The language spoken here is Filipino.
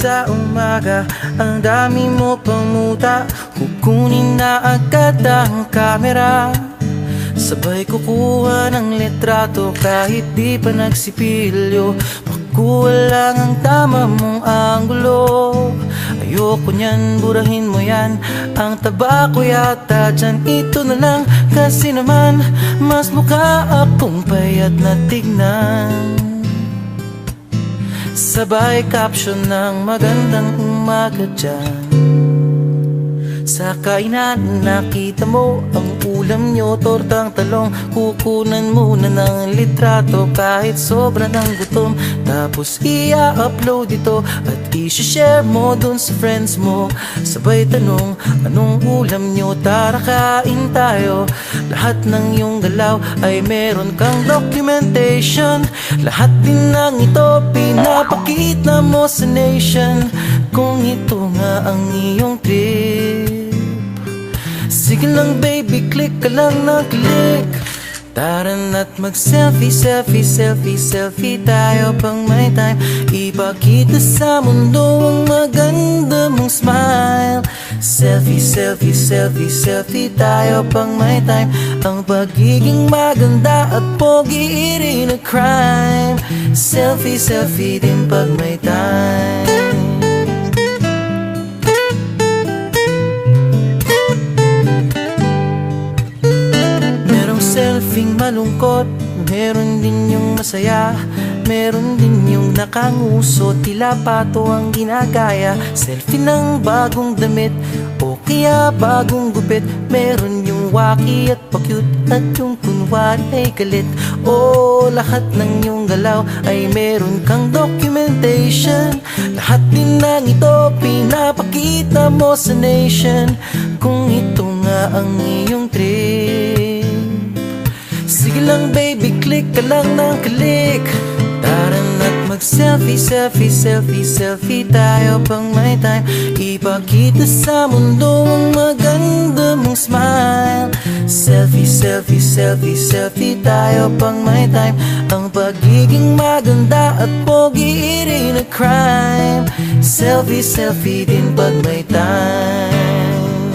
sa umaga, ang dami mo pang muta. Kukunin na agad ang kamera, sabay kukuha ng litrato kahit di pa nagsipilyo. Makuha lang ang tama mong anggulo. Ayoko niyan, burahin mo yan. Ang taba ko yata dyan, ito na lang. Kasi naman, mas mukha akong payat na tignan. Sabay caption ng magandang umaga dyan. Sa kainan nakita mo ang ulam nyo, tortang talong. Kukunan muna ng litrato kahit sobra ng gutom. Tapos i-upload ito at i-share mo dun sa friends mo. Sabay tanong, anong ulam nyo? Tara kain tayo. Lahat ng iyong galaw ay meron kang documentation. Lahat din ng ito pinapakita mo sa nation. Kung ito nga ang iyong trip, sige lang baby, click ka lang na click. Tara na't mag-selfie, selfie, selfie, selfie tayo pang may time. Ipakita sa mundo ang maganda mong smile. Selfie, selfie, selfie, selfie tayo pang may time. Ang pagiging maganda at pogi rin na crime. Selfie, selfie din pag may time. Selfing malungkot, meron din yung masaya. Meron din yung nakanguso, tila pato ang ginagaya. Selfie ng bagong damit o kaya bagong gupit. Meron yung waki at pa-cute at yung kunwari ay galit. O lahat ng yung galaw ay meron kang documentation. Lahat din ng ito pinapakita mo sa nation. Kung ito nga ang iyong trip, sige lang baby, click ka lang ng click. Tara na't mag-selfie, selfie, selfie, selfie tayo pang may time. Ipakita sa mundo ang maganda mong smile. Selfie, selfie, selfie, selfie tayo pang may time. Ang pagiging maganda at pogi rin na crime. Selfie, selfie din pag may time.